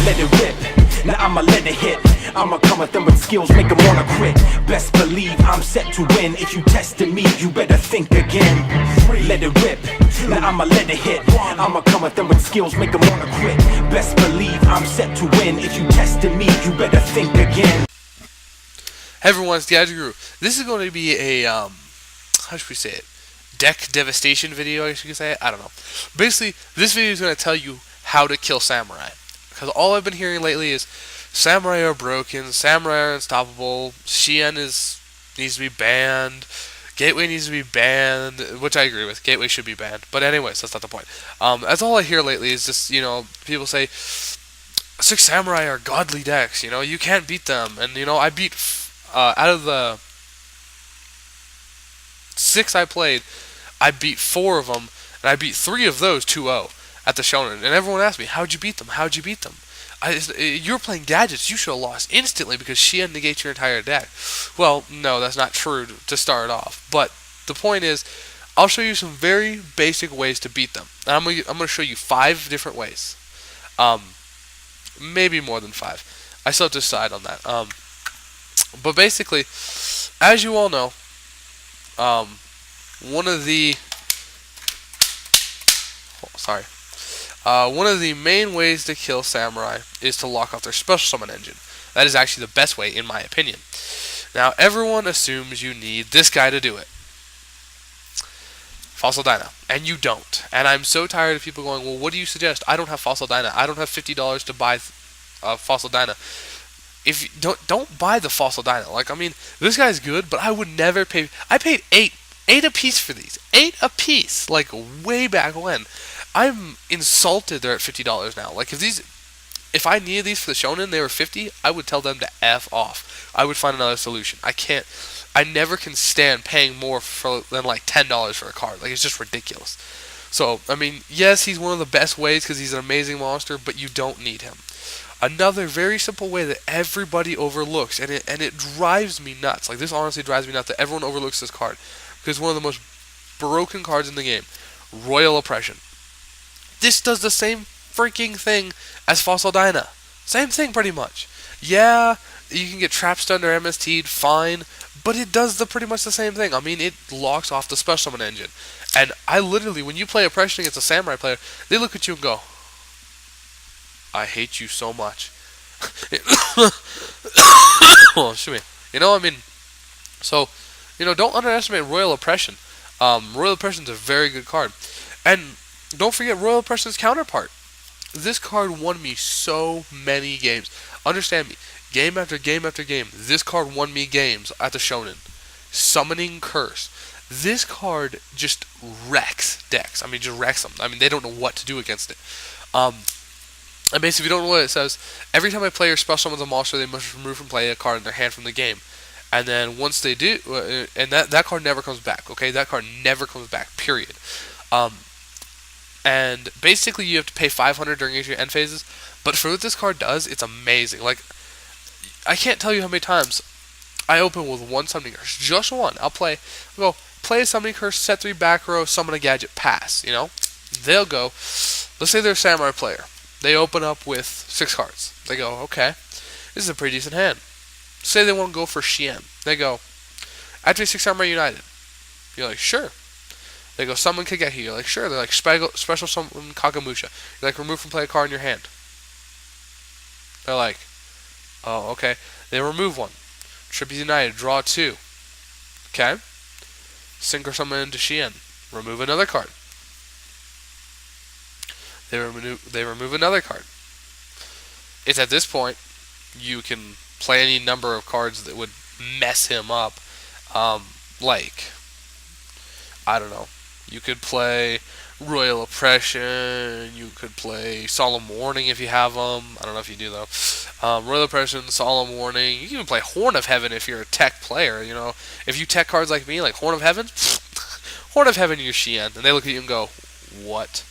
let it rip. Now I'ma let it hit. I'ma come at them with skills, make them wanna quit. Best believe I'm set to win. If you tested me, you better think again. Let it rip. Now I'ma let it hit. I'ma come at them with skills, make them wanna quit. Best believe I'm set to win. If you tested me, you better think again. Hey everyone, it's DaGadgetGuru. This is going to be a, how should we say it? Deck devastation video, I guess you could say it. I don't know. Basically, this video is going to tell you how to kill Samurai. Because all I've been hearing lately is Samurai are broken, Samurai are unstoppable, Shien needs to be banned, Gateway needs to be banned, which I agree with. Gateway should be banned. But anyways, that's not the point. That's all I hear lately is just, people say, 6 Samurai are godly decks, you can't beat them. And, I beat, out of the 6 I played, I beat 4 of them, and I beat 3 of those 2-0 at the Shonen. And everyone asked me, how'd you beat them? How'd you beat them? You were playing gadgets. You should have lost instantly because Shien negates your entire deck. Well, no, that's not true to start off. But the point is, I'll show you some very basic ways to beat them. And I'm gonna show you 5 different ways. Maybe more than 5. I still have to decide on that. But basically, as you all know, one of the main ways to kill Samurai is to lock off their special summon engine. That is actually the best way, in my opinion. Now, everyone assumes you need this guy to do it. Fossil Dyna. And you don't. And I'm so tired of people going, well, what do you suggest? I don't have Fossil Dyna. I don't have $50 to buy Fossil Dyna. If you don't buy the Fossil Dyna. This guy's good, but I would never pay. I paid 8 a piece for these. 8 a piece, way back when. I'm insulted they're at $50 now. If I needed these for the Shonen, they were $50, I would tell them to F off. I would find another solution. I never can stand paying more than $10 for a card. It's just ridiculous. So, yes, he's one of the best ways because he's an amazing monster, but you don't need him. Another very simple way that everybody overlooks, and it drives me nuts. This honestly drives me nuts that everyone overlooks this card. Because it's one of the most broken cards in the game. Royal Oppression. This does the same freaking thing as Fossil Dyna. Same thing, pretty much. Yeah, you can get trap stunned or MST'd, fine. But it does pretty much the same thing. It locks off the special summon engine. And I literally, when you play Oppression against a Samurai player, they look at you and go, I hate you so much. Oh, shoot me. So, don't underestimate Royal Oppression. Royal Oppression's a very good card. And don't forget Royal Oppression's counterpart. This card won me so many games. Understand me. Game after game after game, this card won me games at the Shonen. Summoning Curse. This card just wrecks decks. Just wrecks them. They don't know what to do against it. And basically, if you don't know what it says, every time a player special summons a monster, they must remove from play a card in their hand from the game. And then once they do, and that card never comes back, okay? That card never comes back, period. And basically, you have to pay 500 during each of your end phases. But for what this card does, it's amazing. I can't tell you how many times I open with one Summoning Curse. Just one. I'll play a Summoning Curse, set 3 back row, summon a gadget, pass, They'll go, let's say they're a Samurai player. They open up with 6 cards. They go, okay, this is a pretty decent hand. Say they want to go for Shien. They go, activate 6 Samurai United. You're like, sure. They go, summon Kageki. You're like, sure. They're like, special summon Kagamusha. You're like, remove from play a card in your hand. They're like, oh, okay. They remove one. Tribute United, draw 2. Okay. Synchro summon into Shien. Remove another card. They remove another card. It's at this point you can play any number of cards that would mess him up. I don't know. You could play Royal Oppression. You could play Solemn Warning if you have them. I don't know if you do though. Royal Oppression, Solemn Warning. You can even play Horn of Heaven if you're a tech player. If you tech cards like me, like Horn of Heaven, Horn of Heaven, you're Shien, and they look at you and go, "What?"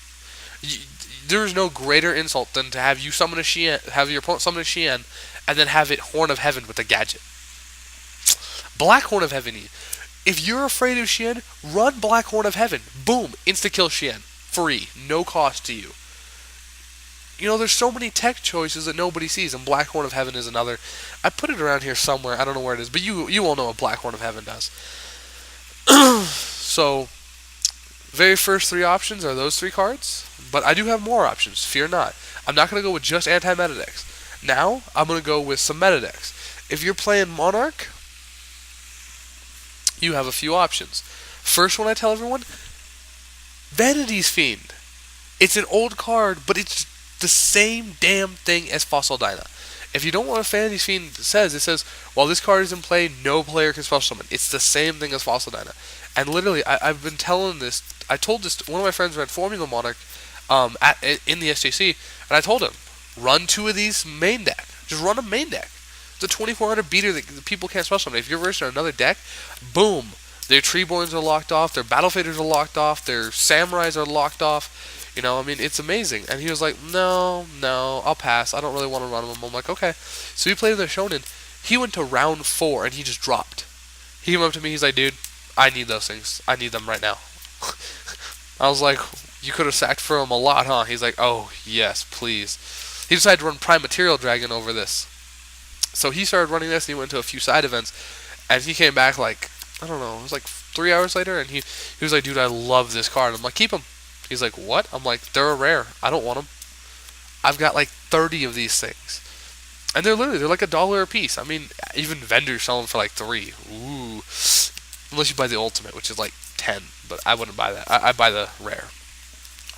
There is no greater insult than to have you summon a Shien, have your opponent summon a Shien, and then have it Horn of Heaven with a gadget. Black Horn of Heaven. If you're afraid of Shien, run Black Horn of Heaven. Boom, insta kill Shien, free, no cost to you. there's so many tech choices that nobody sees, and Black Horn of Heaven is another. I put it around here somewhere. I don't know where it is, but you all know what Black Horn of Heaven does. So, very first three options are those three cards, but I do have more options. Fear not. I'm not going to go with just anti-meta decks. Now, I'm going to go with some meta decks. If you're playing Monarch, you have a few options. First one I tell everyone, Vanity's Fiend. It's an old card, but it's the same damn thing as Fossil Dyna. If you don't know what Vanity's Fiend says, it says, while this card is in play, no player can special summon. It's the same thing as Fossil Dyna. And literally, I've been telling this, I told this to one of my friends who had Formula Monarch in the SJC, and I told him, run 2 of these main deck. Just run a main deck. It's a 2400 beater that people can't special summon. If you're versing another deck, boom. Their Treeborns are locked off, their Battle Faders are locked off, their Samurais are locked off. It's amazing. And he was like, no, I'll pass. I don't really want to run them. I'm like, okay. So he played in the Shonen. He went to round 4 and he just dropped. He came up to me, he's like, dude, I need those things. I need them right now. I was like, you could have sacked for them a lot, huh? He's like, oh, yes, please. He decided to run Prime Material Dragon over this. So he started running this and he went to a few side events. And he came back like, I don't know, it was like 3 hours later, and he was like, dude, I love this card. I'm like, keep them. He's like, what? I'm like, they're a rare. I don't want them. I've got like 30 of these things. And they're like $1 a piece. I mean, even vendors sell them for like 3. Ooh. Unless you buy the ultimate, which is like 10. But I wouldn't buy that. I buy the rare.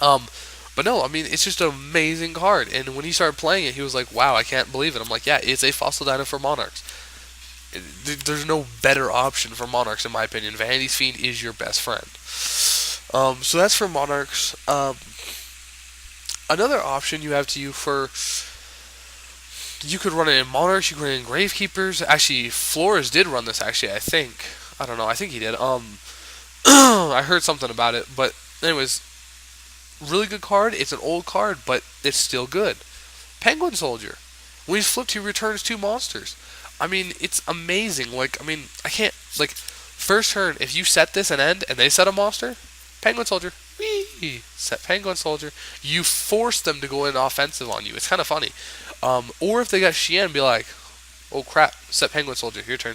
But no, I mean, it's just an amazing card. And when he started playing it, he was like, wow, I can't believe it. I'm like, yeah, it's a Fossil Dyna for Monarchs. There's no better option for Monarchs, in my opinion. Vanity's Fiend is your best friend. So that's for Monarchs. Another option you have to use for... You could run it in Monarchs, you could run it in Gravekeepers. Actually, Flores did run this, actually, I think. I don't know, I think he did. I heard something about it, but anyways, really good card. It's an old card, but it's still good. Penguin Soldier. When he's flipped, he returns 2 monsters. I mean, it's amazing. I can't, first turn, if you set this and end, and they set a monster, Penguin Soldier, whee, set Penguin Soldier, you force them to go in offensive on you. It's kind of funny. Or if they got Shien, be like, oh crap, set Penguin Soldier, your turn.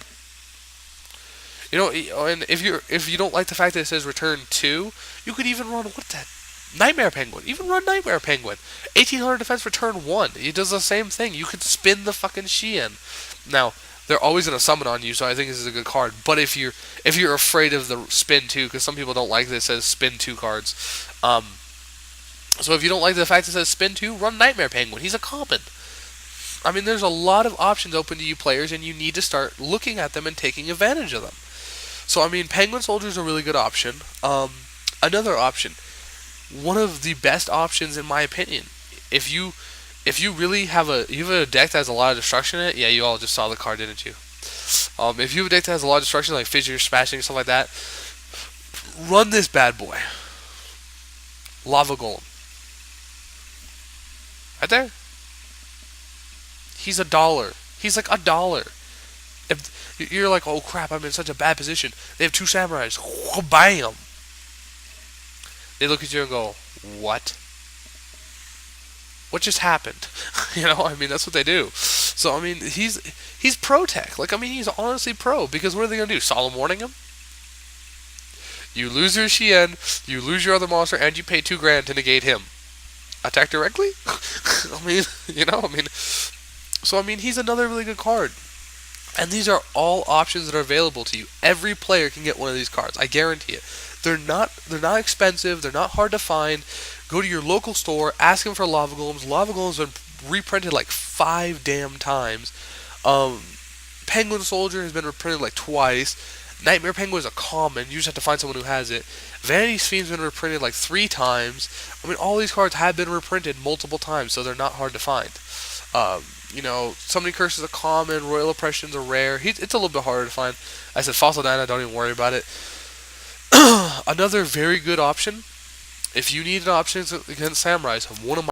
And if you don't like the fact that it says return 2, you could even run, Nightmare Penguin. Even run Nightmare Penguin. 1800 defense for turn 1. It does the same thing. You could spin the fucking Shien. Now, they're always going to summon on you, so I think this is a good card. But if you're afraid of the spin 2, because some people don't like that it says spin 2 cards. So if you don't like the fact that it says spin 2, run Nightmare Penguin. He's a common. I mean, there's a lot of options open to you players, and you need to start looking at them and taking advantage of them. So, I mean, Penguin Soldier is a really good option. Another option. One of the best options in my opinion. If you really have a deck that has a lot of destruction in it, yeah, you all just saw the card, didn't you? If you have a deck that has a lot of destruction, like fissure, smashing, stuff like that, run this bad boy. Lava Golem. Right there. He's $1. He's like $1. If you're like, oh crap, I'm in such a bad position. They have 2 samurais. Bam. They look at you and go, what? What just happened? I mean, that's what they do. So, I mean, he's pro tech. He's honestly pro, because what are they going to do? Solemn Warning him? You lose your Shien, you lose your other monster, and you pay $2,000 to negate him. Attack directly? So, he's another really good card. And these are all options that are available to you. Every player can get one of these cards. I guarantee it. They're not expensive. They're not hard to find. Go to your local store. Ask them for Lava Golems. Lava Golems have been reprinted like 5 damn times. Penguin Soldier has been reprinted like twice. Nightmare Penguin is a common. You just have to find someone who has it. Vanity's Fiend's been reprinted like 3 times. I mean, all these cards have been reprinted multiple times, so they're not hard to find. Summoning Curse is a common. Royal Oppression's a rare. It's a little bit harder to find. I said Fossil Dyna, don't even worry about it. Another very good option, if you need an option against Samurais, one of my